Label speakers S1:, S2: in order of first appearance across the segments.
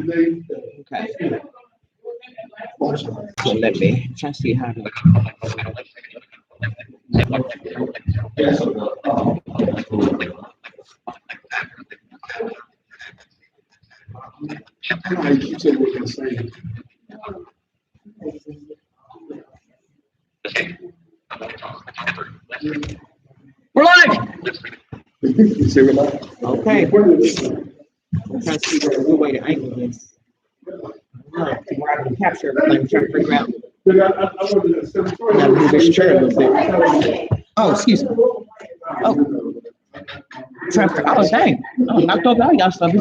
S1: Okay. So let me try to see how to. We're live. Okay. I'm trying to see the good way to angle this. Where I can capture everything. I'm trying to figure out. I gotta move this chair a little bit. Oh, excuse me. Oh, traffic. Oh, dang. Oh, knocked over all y'all stuff.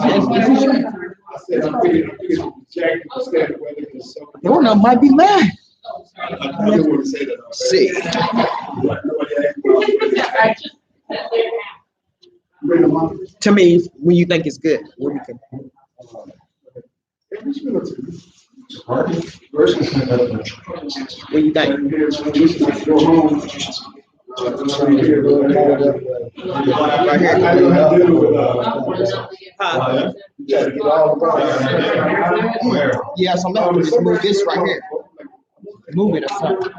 S1: Bruno might be mad. See. To me, when you think it's good, what do you think? What do you think? Right here. Yeah, so I'm gonna just move this right here. Move it or something.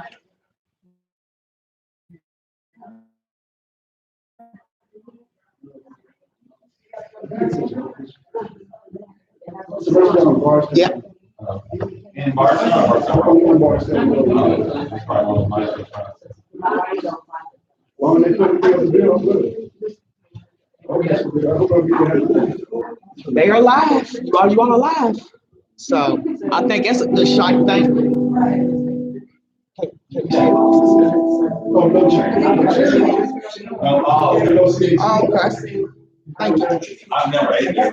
S1: Yeah.
S2: In Barcelona.
S1: They are live. You already want to live. So I think that's a good shot thing. Oh, okay. Thank you.
S2: I've never ate there.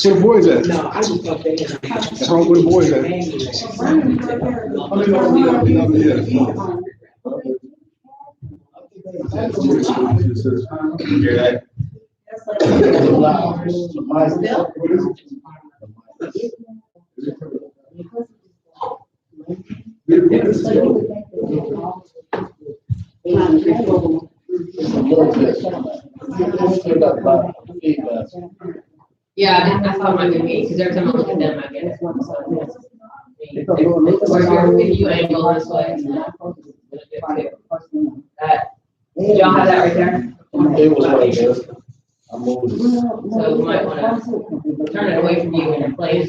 S3: Where the boys at? No, I just thought they had. What's wrong with the boys at?
S4: Yeah, I thought it might be me, because every time I look at them, I get it. So, if you angle this way. Did y'all have that right there?
S3: It was like this.
S4: So you might want to turn it away from you in your place.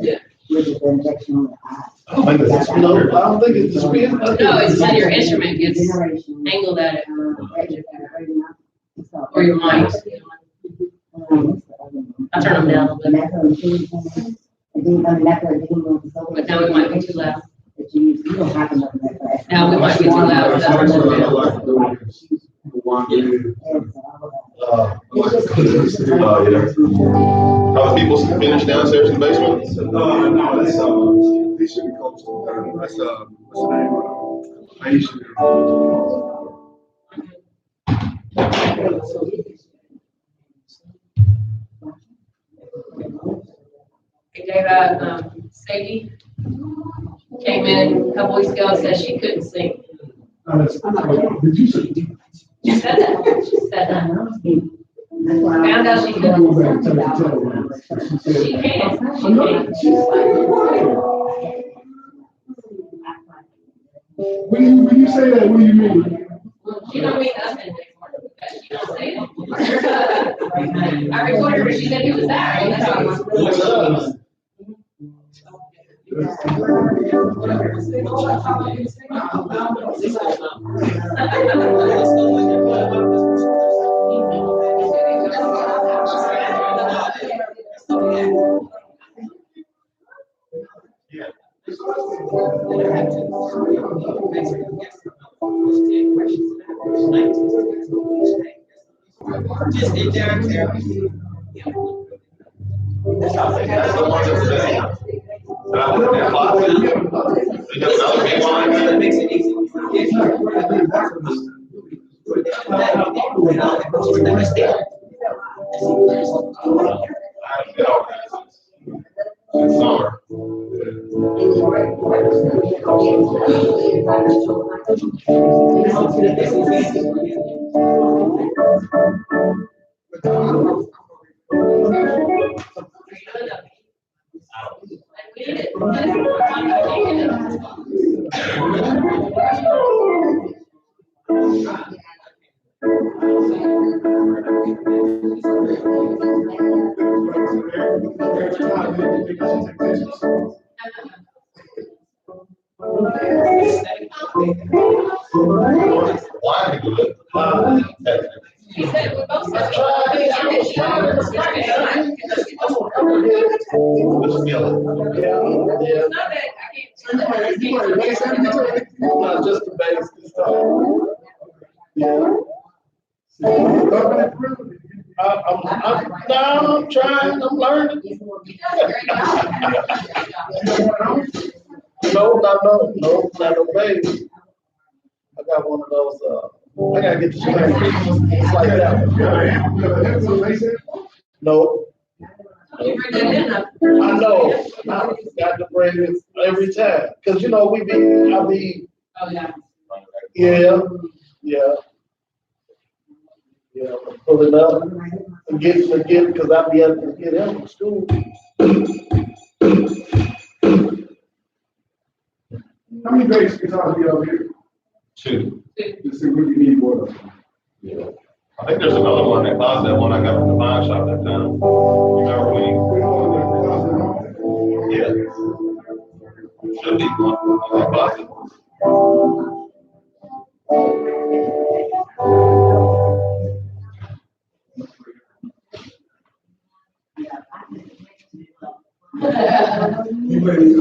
S4: Yeah.
S3: I don't think it's just being.
S4: No, it's that your instrument gets angled at it. Or your mic. I'll turn them down a little bit. But now we might be too loud. Now we might be too loud.
S2: Are the people finished downstairs in the basement?
S3: No, that's, these should be close to, that's, what's the name? Aisha.
S4: They gave out, Sadie came in a couple weeks ago and said she couldn't sing.
S3: Did you say?
S4: She said that. She said that. Found out she couldn't. She can't. She can't.
S3: When you say that, what do you mean?
S4: She don't mean nothing anymore because she don't say it. I recorded her. She said it was that. That's why I was.
S1: Just in there.
S2: That's the one that's saying. That lot. They got another big line there.
S1: That makes it easy.
S2: It's summer. Why do it?
S4: He said we both said.
S2: Let's feel it.
S4: It's not that I can't.
S3: Not just the basic stuff. I'm trying, I'm learning. No, not no baby. I got one of those, I gotta get the shit. It's like that. No.
S4: You bring that in up.
S3: I know, I got to bring it every time, cause you know, I be,
S4: Oh, yeah.
S3: yeah. Pull it up and get, cause I be able to get him from school. How many grades guitars do you have here?
S2: 2.
S3: Let's see what you need more of.
S2: Yeah. I think there's another one in that closet, that one I got from the pawn shop that time. You remember when you? Yeah. Should be one in that closet.
S3: You ready,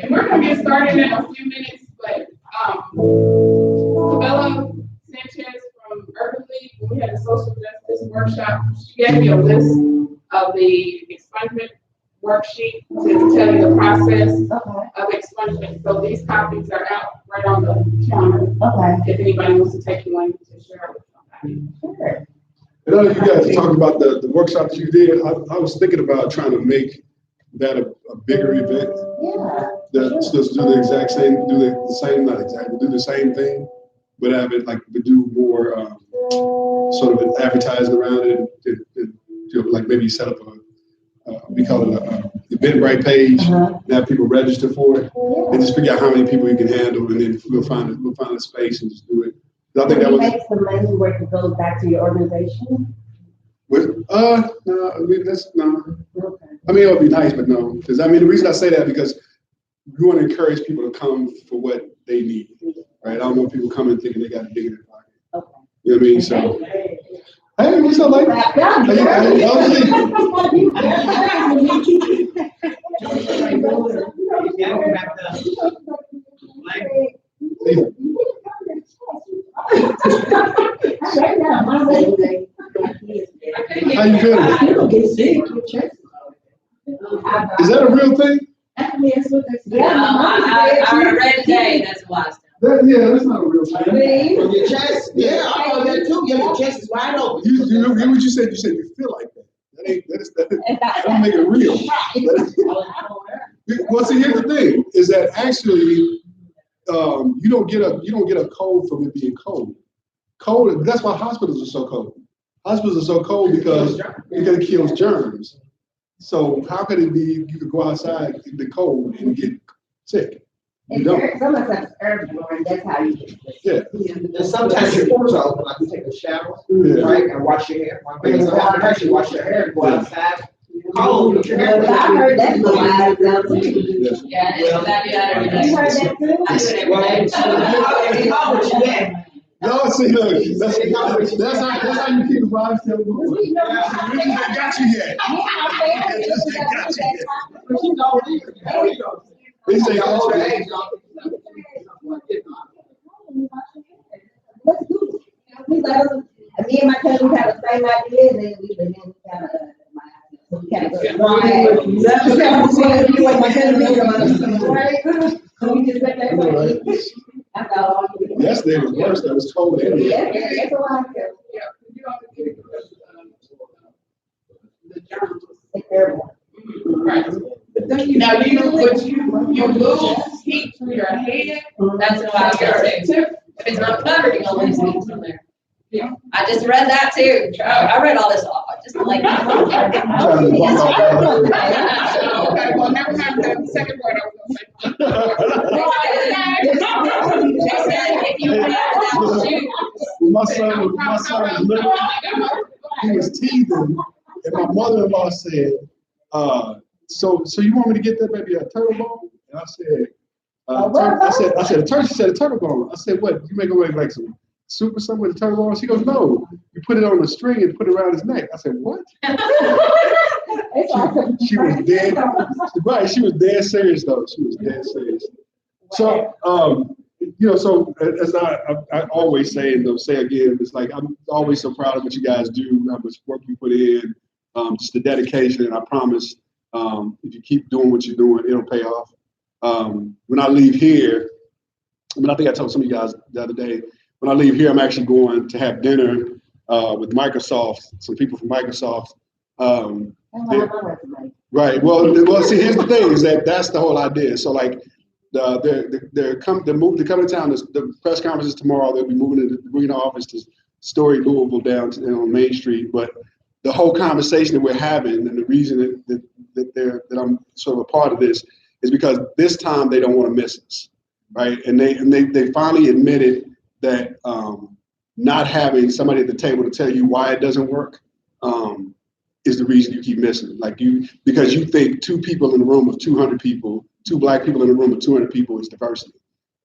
S5: And we're gonna get started in a few minutes, but, Bella Sanchez from Urban League, when we had a social justice workshop, she gave me a list of the expungement worksheet to tell you the process of expungement. So these copies are out right on the counter.
S6: Okay.
S5: If anybody wants to take one to share with somebody.
S6: Sure.
S3: I know you guys talked about the workshop that you did. I was thinking about trying to make that a bigger event.
S6: Yeah.
S3: Just do the exact same, not exactly, do the same thing, but have it like, but do more, sort of advertising around it, and like maybe set up we call it a Eventbrite page, and have people register for it, and just figure out how many people you can handle, and then we'll find a space and just do it. I think that was.
S6: Make some money where it goes back to your organization?
S3: No, I mean, no.
S6: Okay.
S3: I mean, it would be nice, but no, because I mean, the reason I say that because we want to encourage people to come for what they need, right? I don't want people coming thinking they got a dig in their pocket.
S6: Okay.
S3: You know what I mean? So, hey, what's up, lady? How you feeling?
S6: You don't get sick, your chest.
S3: Is that a real thing?
S4: I read today, that's why.
S3: Yeah, that's not a real thing.
S1: From your chest, yeah, I know that too, yeah, your chest is wide open.
S3: You know what you said? You said you feel like that. That don't make it real. Well, see, here's the thing: is that actually you don't get a cold from it being cold. Cold. That's why hospitals are so cold. Hospitals are so cold because it kills germs. So how could it be you could go outside in the cold and get sick? You don't.
S6: Some of that's urban, and that's how you get it.
S3: Yeah.
S1: And sometimes your doors are open, like you take a shower,
S3: Yeah.
S1: right, and wash your hair. One thing, sometimes you actually wash your hair and go outside. Oh, put your hair.
S6: But I heard that from my
S3: Yeah.
S4: Yeah, and I do that every day.
S6: You heard that too?
S4: I do it every day.
S3: No, see, look, that's how you keep the vibes still going. We just ain't got you yet. We say got you yet.
S6: Let's do it. Me and my cousin have the same ideas, and we kind of, we kind of go. So we just let that go. That's all.
S3: Yesterday was worse, that was cold anyway.
S6: Yeah, that's all I feel.
S5: Yeah, you don't get it because, the germs.
S6: It's terrible.
S5: Right. Now, you lose heat from your head.
S4: That's what I was gonna say too. If it's not covered, you're gonna lose heat from there.
S5: Yeah.
S4: I just read that too. I read all this off. I just like.
S5: Okay, well, never mind, the second part I was
S4: If you have that shoe.
S3: When my son was little, he was teething, and my mother-in-law said, so you want me to get that baby a turtle bone? And I said, I said, a turtle. She said, a turtle bone. I said, what? You make away like some soup or something with a turtle bone? She goes, no. You put it on a string and put it around his neck. I said, what? She was dead. Right, she was dead serious though. She was dead serious. So, so as I always say, and I'll say again, it's like I'm always so proud of what you guys do, how much work you put in, just the dedication, and I promise if you keep doing what you're doing, it'll pay off. When I leave here, I think I told some of you guys the other day, when I leave here, I'm actually going to have dinner with Microsoft, some people from Microsoft. Right. Well, see, here's the thing: is that's the whole idea. So, like, they're coming to town. The press conference is tomorrow. They'll be moving to the Green office to Story, Louisville, down on Main Street. But the whole conversation that we're having, and the reason that I'm sort of a part of this, is because this time they don't want to miss us, right? And they finally admitted that not having somebody at the table to tell you why it doesn't work is the reason you keep missing. Because you think two people in a room of 200 people, two black people in a room of 200 people is diversity,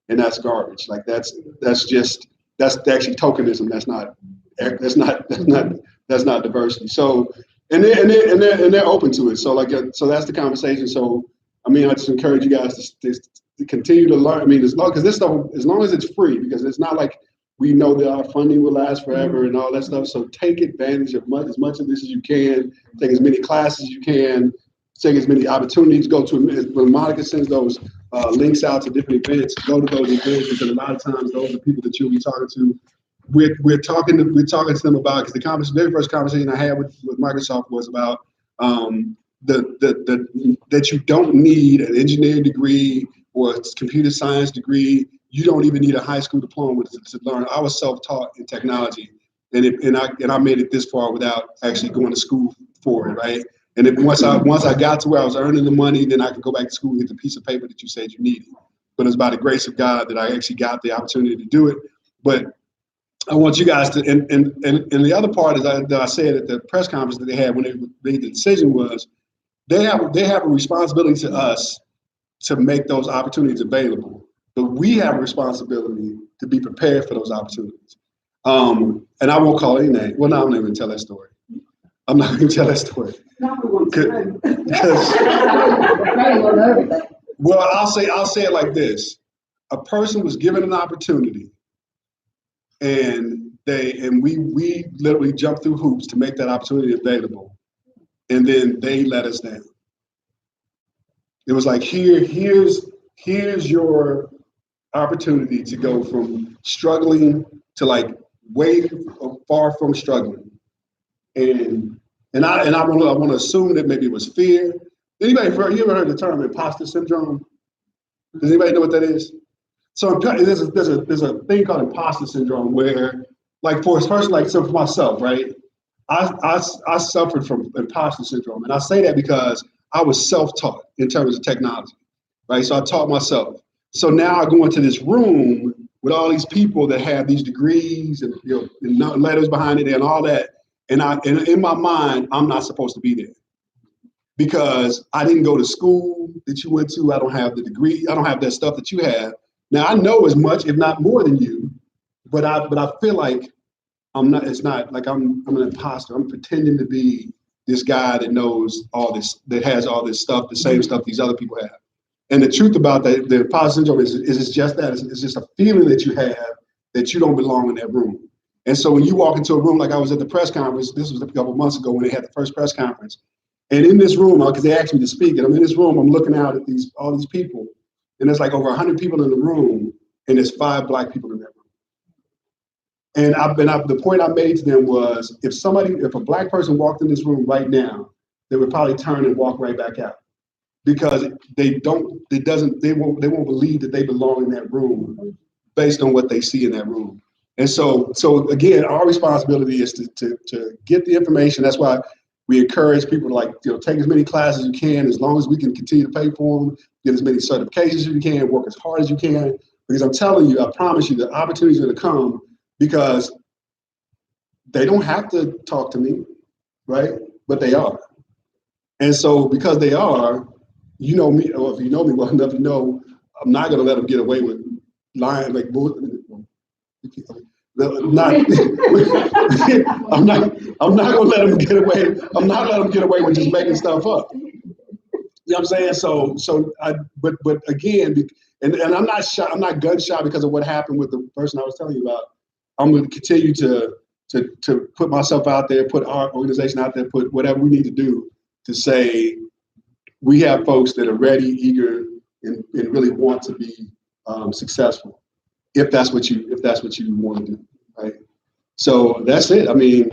S3: and that's garbage. Like that's actually tokenism. That's not diversity. So and they're open to it. So so that's the conversation. So I just encourage you guys to continue to learn. Because this stuff, as long as it's free, because it's not like we know that our funding will last forever and all that stuff. So take advantage of as much of this as you can. Take as many classes as you can. Take as many opportunities. Go to when Monica sends those links out to different events. Go to those events because a lot of times those are people that you'll be talking to. We're talking to them about, because the very first conversation I had with Microsoft was about that you don't need an engineering degree or a computer science degree. You don't even need a high school diploma to learn. I was self-taught in technology, and I made it this far without actually going to school for it, right? And then once I got to where I was earning the money, then I could go back to school and get the piece of paper that you said you needed. But it's by the grace of God that I actually got the opportunity to do it. But I want you guys to, and the other part is that I said at the press conference that they had when they made the decision was, they have a responsibility to us to make those opportunities available. But we have a responsibility to be prepared for those opportunities. And I won't call any name. Well, no, I'm not even tell that story. I'm not going to tell that story. Well, I'll say it like this: a person was given an opportunity, and we literally jumped through hoops to make that opportunity available, and then they let us down. It was like, here's your opportunity to go from struggling to like way far from struggling. And I want to assume that maybe it was fear. You ever heard the term imposter syndrome? Does anybody know what that is? So there's a thing called imposter syndrome where, like, for a person, like, so for myself, right? I suffered from imposter syndrome, and I say that because I was self-taught in terms of technology, right? So I taught myself. So now I go into this room with all these people that have these degrees and, and letters behind it and all that. And in my mind, I'm not supposed to be there because I didn't go to school that you went to. I don't have the degree. I don't have that stuff that you have. Now I know as much, if not more than you, but I feel like I'm not, it's not like I'm an imposter. I'm pretending to be this guy that knows all this, that has all this stuff, the same stuff these other people have. And the truth about that, the imposter syndrome is it's just that. It's just a feeling that you have that you don't belong in that room. And so when you walk into a room, like I was at the press conference, this was a couple of months ago when they had the first press conference. And in this room, because they asked me to speak, and I'm in this room, I'm looking out at all these people, and there's like over 100 people in the room, and there's 5 Black people in that room. And the point I made to them was, if a Black person walked in this room right now, they would probably turn and walk right back out, because they won't believe that they belong in that room based on what they see in that room. And so again, our responsibility is to get the information. That's why we encourage people to take as many classes as you can, as long as we can continue to pay for them, get as many certifications as you can, work as hard as you can. Because I'm telling you, I promise you, the opportunities are going to come, because they don't have to talk to me, right? But they are. And so because they are, you know me, or if you know me well enough, you know I'm not going to let them get away with lying, like I'm not gonna let them get away. I'm not letting them get away with just making stuff up. You know what I'm saying? But again, and I'm not shy. I'm not gun shy because of what happened with the person I was telling you about. I'm going to continue to put myself out there, put our organization out there, put whatever we need to do to say we have folks that are ready, eager, and really want to be successful. If that's what you want to do, right? So that's it. I mean,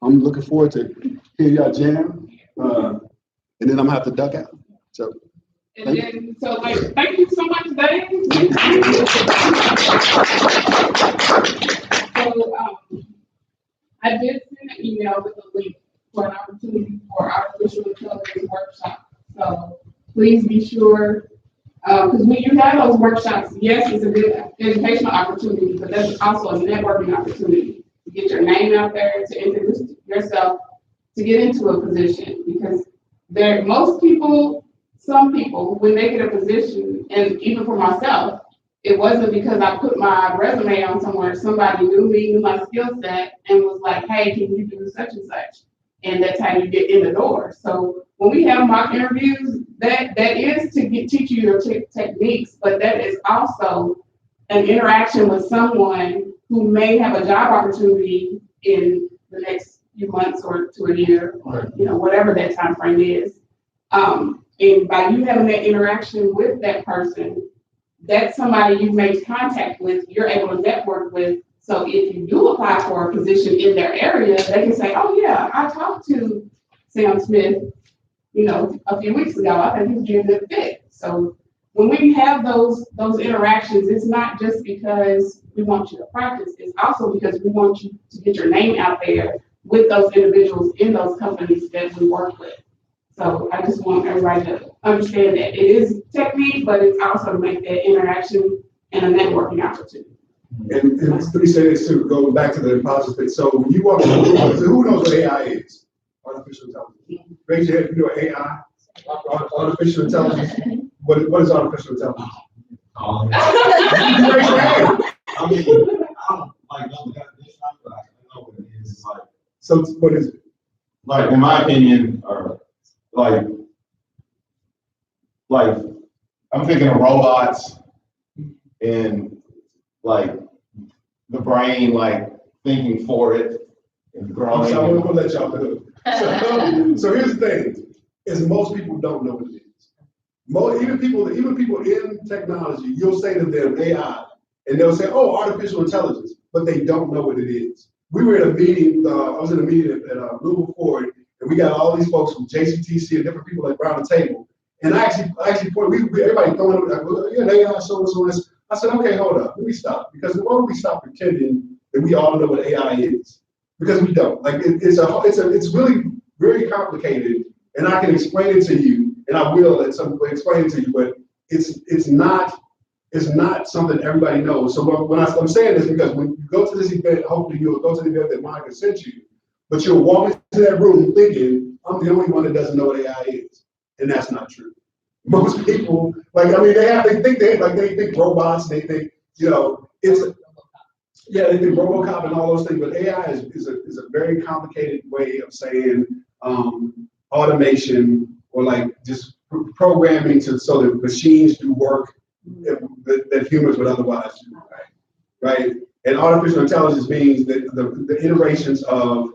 S3: I'm looking forward to hear y'all jam, and then I'm gonna have to duck out. So.
S5: Thank you so much, Dave. So I did send an email with a link for an opportunity for artificial intelligence workshop. So please be sure. Because when you have those workshops, yes, it's a good educational opportunity, but that's also a networking opportunity to get your name out there, to introduce yourself, to get into a position. Because some people, when they get a position, and even for myself, it wasn't because I put my resume on somewhere, somebody knew me, knew my skill set, and was like, hey, can you do such and such? And that's how you get in the door. So when we have mock interviews, that is to teach you your techniques, but that is also an interaction with someone who may have a job opportunity in the next few months or to a year, or whatever that time frame is. And by you having that interaction with that person, that's somebody you've made contact with, you're able to network with. So if you do apply for a position in their area, they can say, oh yeah, I talked to Sam Smith, a few weeks ago. I think he's a good fit. So when we have those interactions, it's not just because we want you to practice, it's also because we want you to get your name out there with those individuals in those companies that we work with. So I just want everybody to understand that it is technique, but it's also to make that interaction and a networking opportunity.
S3: And let me say this too, going back to the imposter thing. So when you walk in the room, who knows what AI is? Artificial intelligence. Raise your hand if you know what AI, artificial intelligence. What is artificial intelligence? Raise your hand.
S2: I mean, I don't know the definition, but I know what it is. It's like,
S3: So what is it?
S2: like in my opinion, like I'm thinking of robots and like the brain thinking for it and growing.
S3: So I'm gonna let y'all know. So here's the thing: is most people don't know what it is. Even people in technology, you'll say to them AI, and they'll say, "Oh, artificial intelligence," but they don't know what it is. We were in a meeting. I was in a meeting at Louisville Ford, and we got all these folks from JCTC and different people around the table. And I actually pointed. Everybody throwing it. Yeah, AI, so. I said, okay, hold up, let me stop. Because why don't we stop pretending that we all know what AI is? Because we don't. It's really very complicated, and I can explain it to you, and I will at some point explain it to you. But it's not is not something everybody knows. So when I'm saying this, because when you go to this event, hopefully you'll go to the event that Monica sent you, but you'll walk into that room thinking, I'm the only one that doesn't know what AI is. And that's not true. Most people, they think robots, they think, they think RoboCop and all those things, but AI is a very complicated way of saying automation or like just programming so that machines do work that humans would otherwise do, right? And artificial intelligence means that the iterations of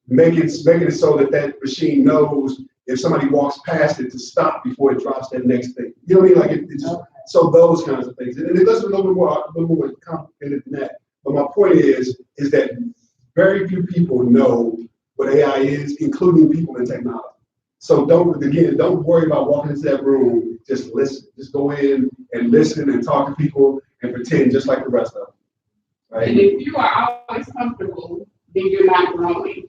S3: making it so that machine knows if somebody walks past it to stop before it drops that next thing. You know what I mean? Like it just, so those kinds of things. And it does a little bit more complicated than that. But my point is that very few people know what AI is, including people in technology. So don't worry about walking into that room. Just listen. Just go in and listen and talk to people and pretend just like the rest of them. Right?
S5: And if you are always comfortable, then you're not growing.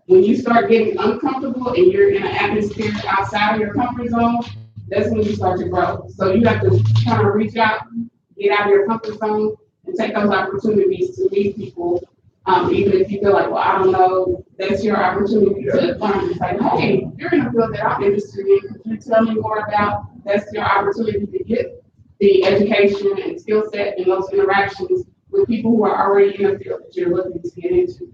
S5: When you start getting uncomfortable and you're in an atmosphere outside of your comfort zone, that's when you start to grow. So you have to kind of reach out, get out of your comfort zone, and take those opportunities to meet people. Even if you feel like, well, I don't know, that's your opportunity to learn and say, hey, you're in a field that I'm interested in. Could you tell me more about? That's your opportunity to get the education and skill set and those interactions with people who are already in a field that you're looking to get into.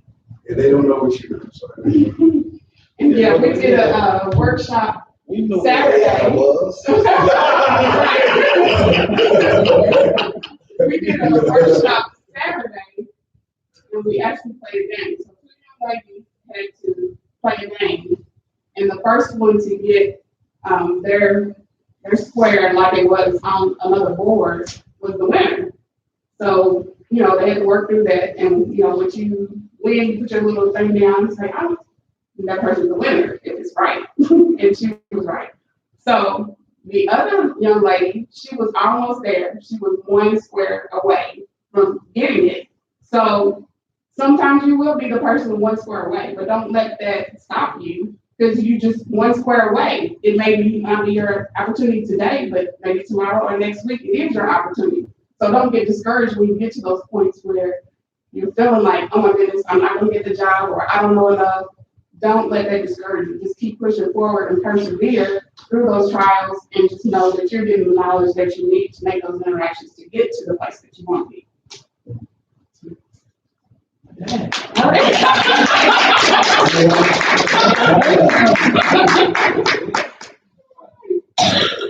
S3: And they don't know what you do. So.
S5: And we did a workshop Saturday. We did a workshop Saturday, and we actually played a game. So two young ladies had to play a game, and the first one to get their square like it was on another board was the winner. So they had to work through that, and when you win, you put your little thing down and say, "Oh, that person's the winner if it's right," and she was right. So the other young lady, she was almost there. She was one square away from getting it. So sometimes you will be the person one square away, but don't let that stop you because you just one square away. It may not be your opportunity today, but maybe tomorrow or next week, it is your opportunity. So don't get discouraged when you get to those points where you're feeling like, oh my goodness, I'm not going to get the job or I don't know enough. Don't let that discourage you. Just keep pushing forward and persevere through those trials and just know that you're getting the knowledge that you need to make those interactions to get to the place that you want to be. All right.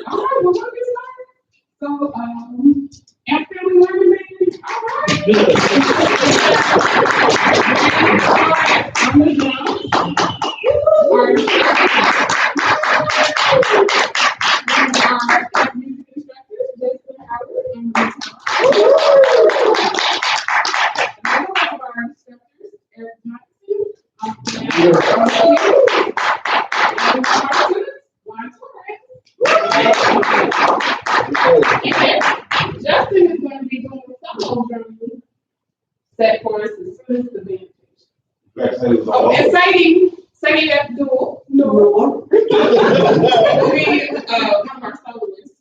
S5: All right, well, look at that. So, and family learning maybe? All Justin is going to be doing some journey set for us as soon as the band finishes. Oh, and Sadie at the dual. No. Will be one of our soloists.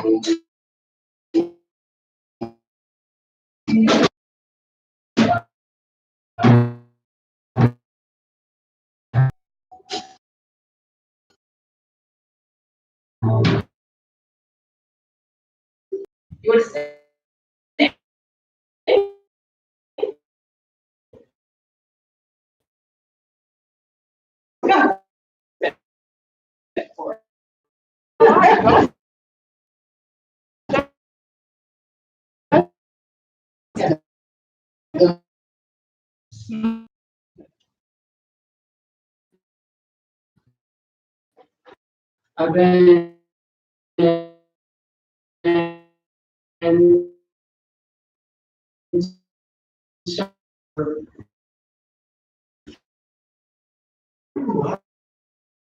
S5: You want to say? I've been and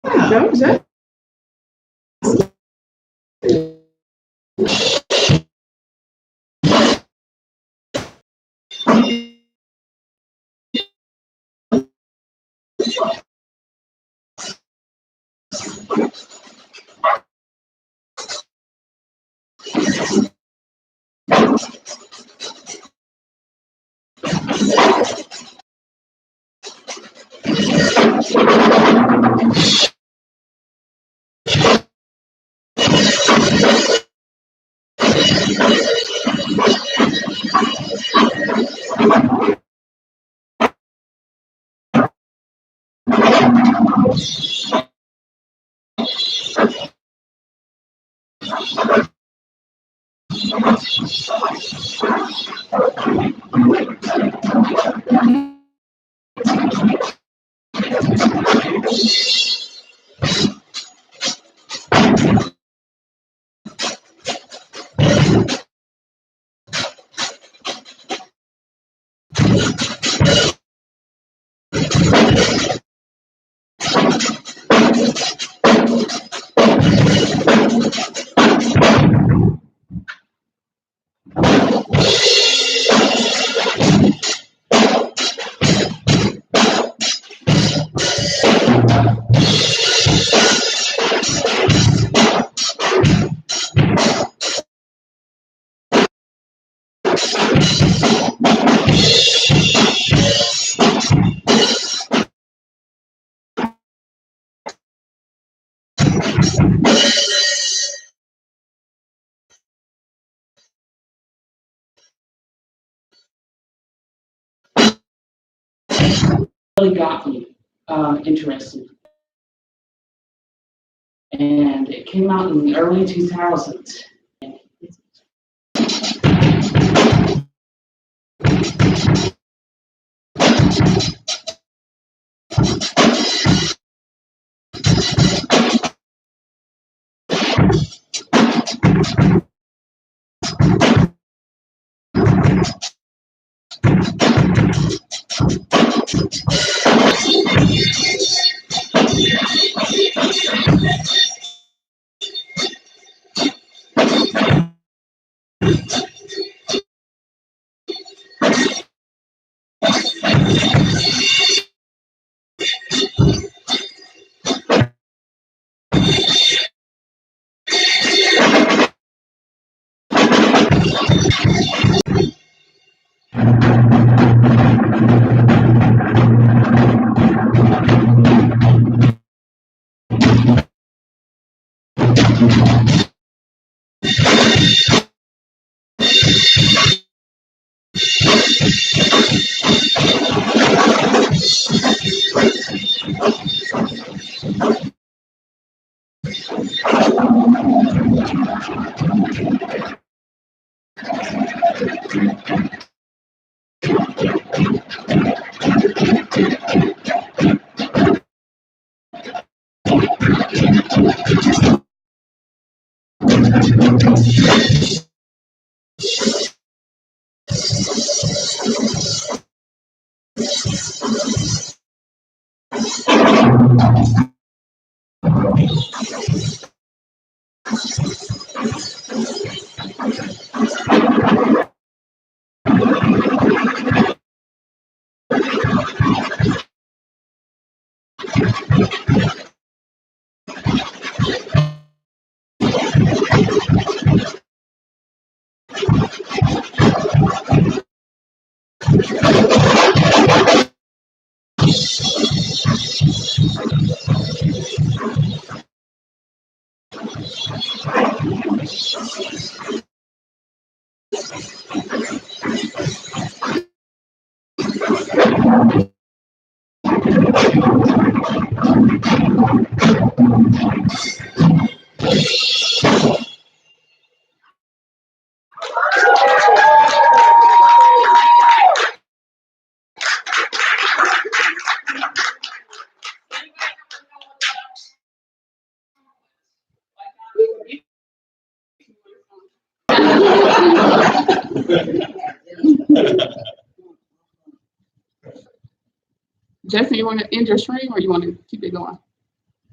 S5: that was it. Really got me interested. And it came out in the early 2000s. Justin, you want to end your stream or you want to keep it going?